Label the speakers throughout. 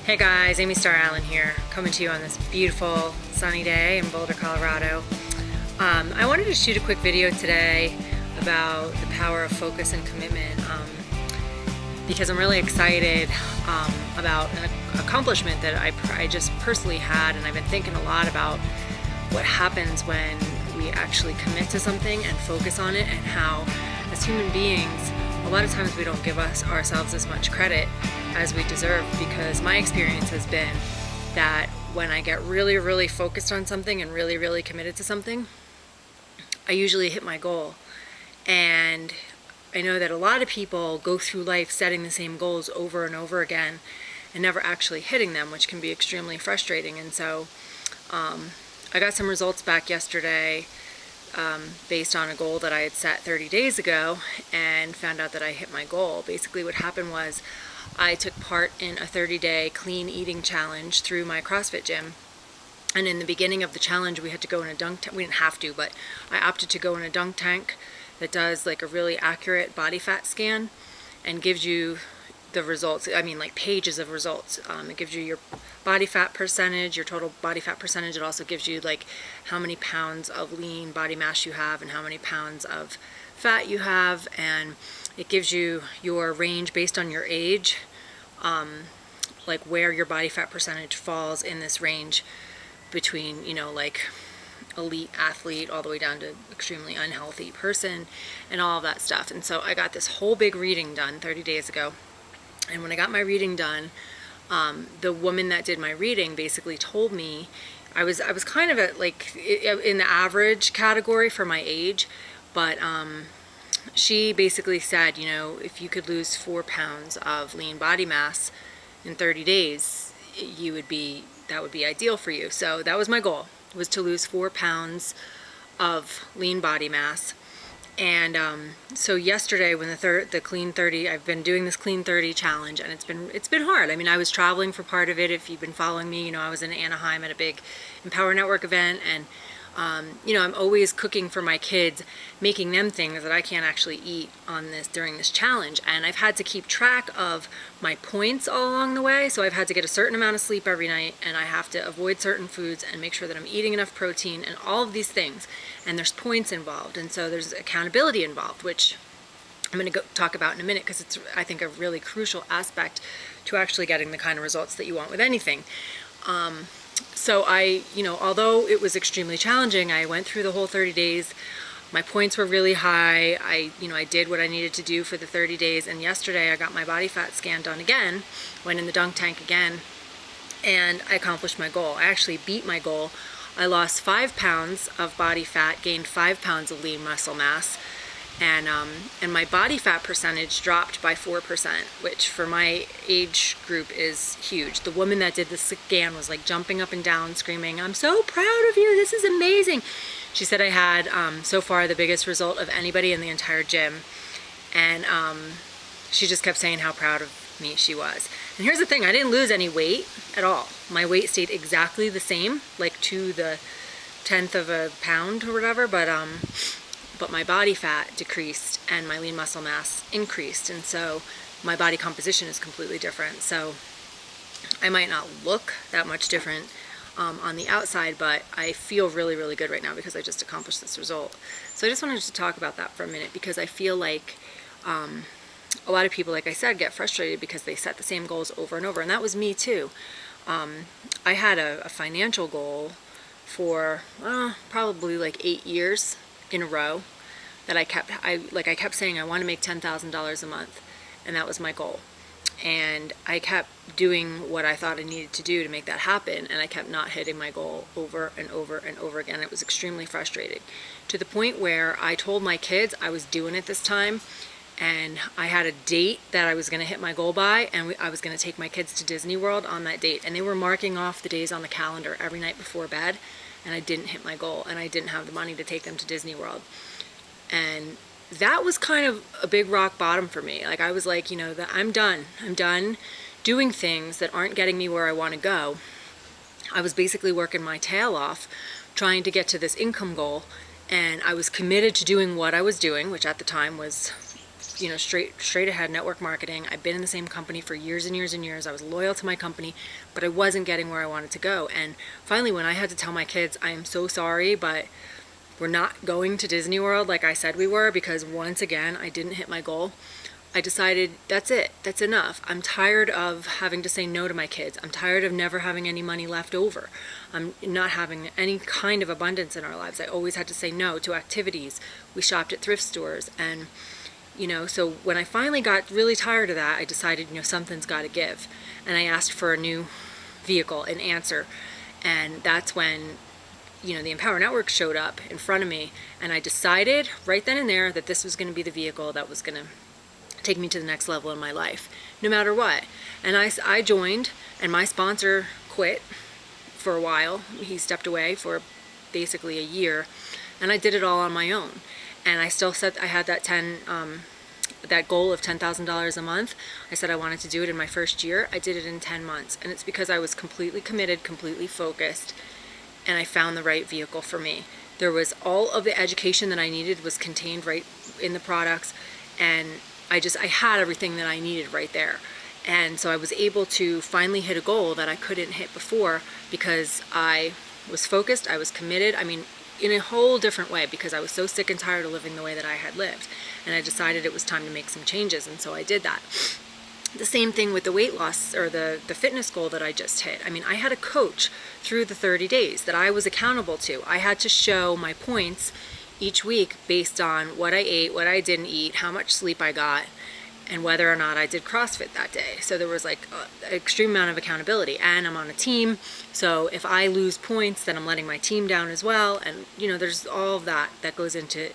Speaker 1: Hey guys, Amy Star Allen here, coming to you on this beautiful sunny day in Boulder, Colorado. I wanted to shoot a quick video today about the power of focus and commitment because I'm really excited about an accomplishment that I just personally had, and I've been thinking a lot about what happens when we actually commit to something and focus on it, and how as human beings a lot of times we don't give ourselves as much credit as we deserve, because my experience has been that when I get really focused on something and really committed to something, I usually hit my goal. And I know that a lot of people go through life setting the same goals over and over again and never actually hitting them, which can be extremely frustrating. And so I got some results back yesterday based on a goal that I had set 30 days ago, and found out that I hit my goal. Basically what happened was I took part in a 30-day clean eating challenge through my CrossFit gym. And in the beginning of the challenge, we had to go in a dunk tank. We didn't have to, but I opted to go in a dunk tank that does like a really accurate body fat scan and gives you the results. I mean, like pages of results. It gives you your body fat percentage, your total body fat percentage. It also gives you like how many pounds of lean body mass you have and how many pounds of fat you have, and it gives you your range based on your age, like where your body fat percentage falls in this range between, you know, like elite athlete all the way down to extremely unhealthy person and all of that stuff. And so I got this whole big reading done 30 days ago. And when I got my reading done, the woman that did my reading basically told me I was kind of at like in the average category for my age, but she basically said, you know, if you could lose 4 pounds of lean body mass in 30 days, that would be ideal for you. So that was my goal, was to lose 4 pounds of lean body mass. And so yesterday, when the Clean 30, I've been doing this Clean 30 challenge, and it's been hard. I mean, I was traveling for part of it. If you've been following me, you know I was in Anaheim at a big Empower Network event, and you know, I'm always cooking for my kids, making them things that I can't actually eat during this challenge. And I've had to keep track of my points all along the way. So I've had to get a certain amount of sleep every night, and I have to avoid certain foods and make sure that I'm eating enough protein and all of these things. And there's points involved, and so there's accountability involved, which I'm going to talk about in a minute, because it's, I think, a really crucial aspect to actually getting the kind of results that you want with anything. So you know, although it was extremely challenging, I went through the whole 30 days. My points were really high. I did what I needed to do for the 30 days. And yesterday I got my body fat scan done again, went in the dunk tank again, and I accomplished my goal. I actually beat my goal. I lost 5 pounds of body fat, gained 5 pounds of lean muscle mass, and my body fat percentage dropped by 4%, which for my age group is huge. The woman that did the scan was like jumping up and down, screaming, "I'm so proud of you, this is amazing." She said I had so far the biggest result of anybody in the entire gym, and she just kept saying how proud of me she was. And here's the thing, I didn't lose any weight at all. My weight stayed exactly the same, like to the 10th of a pound or whatever, but my body fat decreased and my lean muscle mass increased, and so my body composition is completely different. So I might not look that much different on the outside, but I feel really good right now because I just accomplished this result. So I just wanted to talk about that for a minute, because I feel like a lot of people, like I said, get frustrated because they set the same goals over and over, and that was me too. I had a financial goal for probably like 8 years in a row that I kept saying I want to make $10,000 a month, and that was my goal. And I kept doing what I thought I needed to do to make that happen, and I kept not hitting my goal over and over again. It was extremely frustrating, to the point where I told my kids I was doing it this time, and I had a date that I was going to hit my goal by, and I was going to take my kids to Disney World on that date, and they were marking off the days on the calendar every night before bed, and I didn't hit my goal, and I didn't have the money to take them to Disney World. And that was kind of a big rock bottom for me. Like, I was like, you know, that I'm done doing things that aren't getting me where I want to go. I was basically working my tail off trying to get to this income goal, and I was committed to doing what I was doing, which at the time was straight ahead network marketing. I've been in the same company for years and years and years. I was loyal to my company, but I wasn't getting where I wanted to go. And finally, when I had to tell my kids, I am so sorry, but we're not going to Disney World like I said we were, because once again, I didn't hit my goal. I decided that's it. That's enough. I'm tired of having to say no to my kids. I'm tired of never having any money left over. I'm not having any kind of abundance in our lives. I always had to say no to activities. We shopped at thrift stores. And, so when I finally got really tired of that, I decided, something's got to give. And I asked for a new vehicle, an answer. And that's when, the Empower Network showed up in front of me. And I decided right then and there that this was going to be the vehicle that was going to take me to the next level in my life, no matter what. And I joined, and my sponsor quit for a while. He stepped away for basically a year, and I did it all on my own. And I still said I had that goal of $10,000 a month. I said I wanted to do it in my first year. I did it in 10 months, and it's because I was completely committed, completely focused, and I found the right vehicle for me. There was all of the education that I needed was contained right in the products, and I had everything that I needed right there. And so I was able to finally hit a goal that I couldn't hit before, because I was focused, I was committed, in a whole different way, because I was so sick and tired of living the way that I had lived. And I decided it was time to make some changes, and so I did that. The same thing with the weight loss or the fitness goal that I just hit. I had a coach through the 30 days that I was accountable to. I had to show my points each week based on what I ate, what I didn't eat, how much sleep I got, and whether or not I did CrossFit that day. So there was an extreme amount of accountability, and I'm on a team. So if I lose points, then I'm letting my team down as well. And, there's all of that goes into,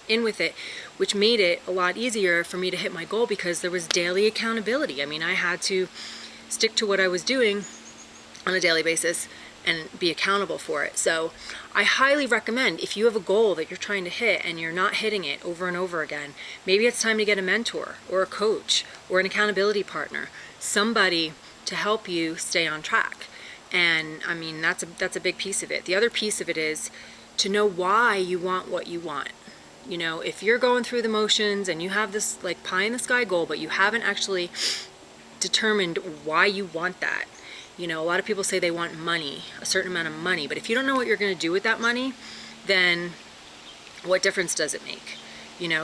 Speaker 1: in with it, which made it a lot easier for me to hit my goal, because there was daily accountability. I had to stick to what I was doing on a daily basis and be accountable for it. So I highly recommend, if you have a goal that you're trying to hit and you're not hitting it over and over again, maybe it's time to get a mentor or a coach or an accountability partner, somebody to help you stay on track. And that's a big piece of it. The other piece of it is to know why you want what you want. If you're going through the motions and you have this pie in the sky goal, but you haven't actually determined why you want that. A lot of people say they want money, a certain amount of money, but if you don't know what you're going to do with that money, then what difference does it make?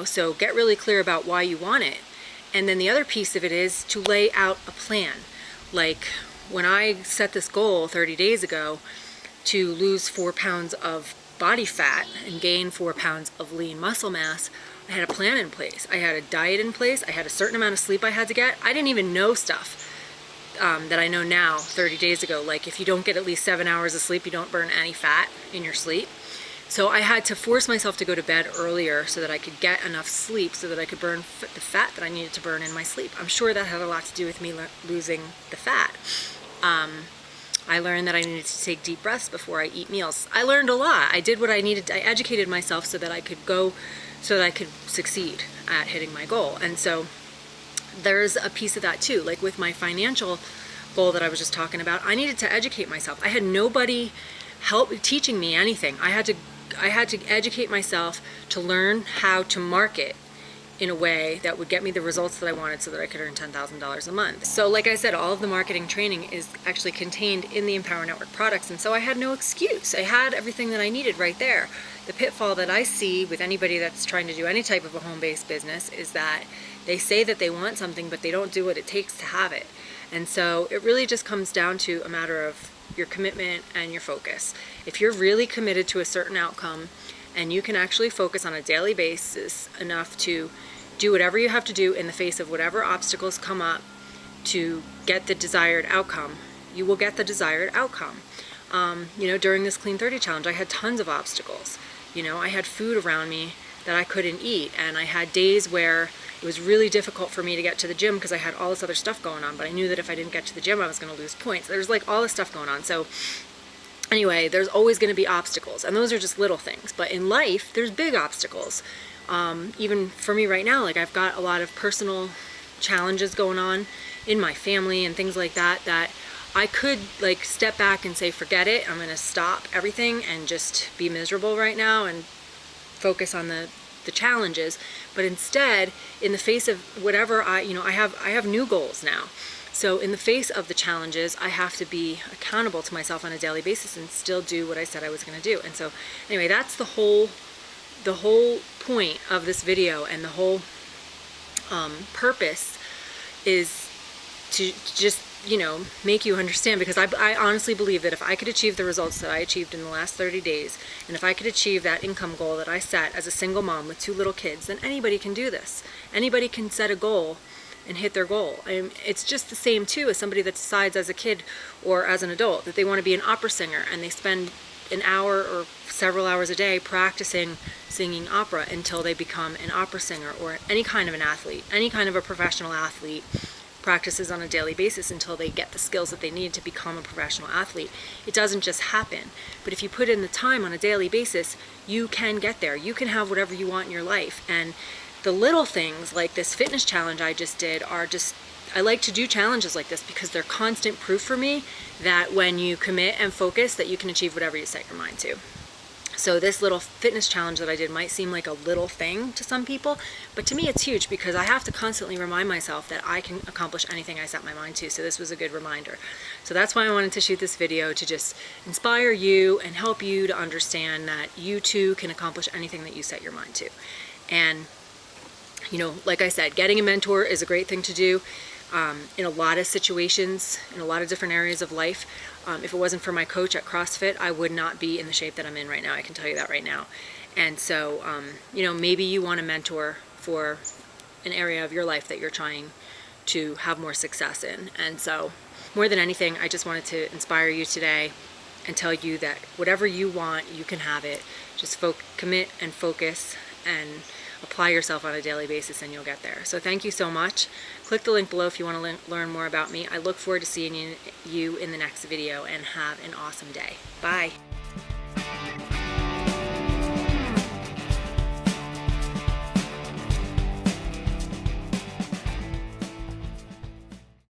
Speaker 1: So get really clear about why you want it. And then the other piece of it is to lay out a plan. Like when I set this goal 30 days ago to lose 4 pounds of body fat and gain 4 pounds of lean muscle mass, I had a plan in place. I had a diet in place. I had a certain amount of sleep I had to get. I didn't even know stuff that I know now 30 days ago. Like if you don't get at least 7 hours of sleep, you don't burn any fat in your sleep. So I had to force myself to go to bed earlier so that I could get enough sleep so that I could burn the fat that I needed to burn in my sleep. I'm sure that had a lot to do with me losing the fat. I learned that I needed to take deep breaths before I eat meals. I learned a lot. I did what I needed. I educated myself so that I could succeed at hitting my goal. And so there's a piece of that too. Like with my financial goal that I was just talking about, I needed to educate myself. I had nobody teaching me anything. I had to educate myself to learn how to market in a way that would get me the results that I wanted so that I could earn $10,000 a month. So like I said, all of the marketing training is actually contained in the Empower Network products, and so I had no excuse. I had everything that I needed right there. The pitfall that I see with anybody that's trying to do any type of a home-based business is that they say that they want something, but they don't do what it takes to have it. And so it really just comes down to a matter of your commitment and your focus. If you're really committed to a certain outcome and you can actually focus on a daily basis enough to do whatever you have to do in the face of whatever obstacles come up to get the desired outcome, you will get the desired outcome. During this Clean 30 challenge, I had tons of obstacles. I had food around me that I couldn't eat, and I had days where it was really difficult for me to get to the gym because I had all this other stuff going on, but I knew that if I didn't get to the gym, I was going to lose points. There's all this stuff going on. So anyway, there's always going to be obstacles, and those are just little things. But in life, there's big obstacles. Even for me right now, I've got a lot of personal challenges going on in my family and things like that, that I could step back and say, forget it. I'm going to stop everything and just be miserable right now and focus on the the challenges, but instead, in the face of whatever I have new goals now. So in the face of the challenges, I have to be accountable to myself on a daily basis and still do what I said I was going to do. And so anyway, that's the whole point of this video, and the whole purpose is to just, make you understand, because I honestly believe that if I could achieve the results that I achieved in the last 30 days, and if I could achieve that income goal that I set as a single mom with 2 little kids, then anybody can do this. Anybody can set a goal and hit their goal. It's just the same too as somebody that decides as a kid or as an adult that they want to be an opera singer, and they spend an hour or several hours a day practicing singing opera until they become an opera singer, or any kind of an athlete, any kind of a professional athlete practices on a daily basis until they get the skills that they need to become a professional athlete. It doesn't just happen. But if you put in the time on a daily basis, you can get there. You can have whatever you want in your life. And the little things like this fitness challenge I just did I like to do challenges like this because they're constant proof for me that when you commit and focus, that you can achieve whatever you set your mind to. So this little fitness challenge that I did might seem like a little thing to some people, but to me it's huge because I have to constantly remind myself that I can accomplish anything I set my mind to. So this was a good reminder. So that's why I wanted to shoot this video, to just inspire you and help you to understand that you too can accomplish anything that you set your mind to. And like I said, getting a mentor is a great thing to do in a lot of situations, in a lot of different areas of life. If it wasn't for my coach at CrossFit, I would not be in the shape that I'm in right now. I can tell you that right now. And so, maybe you want a mentor for an area of your life that you're trying to have more success in. And so, more than anything, I just wanted to inspire you today and tell you that whatever you want, you can have it. Just commit and focus and apply yourself on a daily basis, and you'll get there. So thank you so much. Click the link below if you want to learn more about me. I look forward to seeing you in the next video, and have an awesome day. Bye.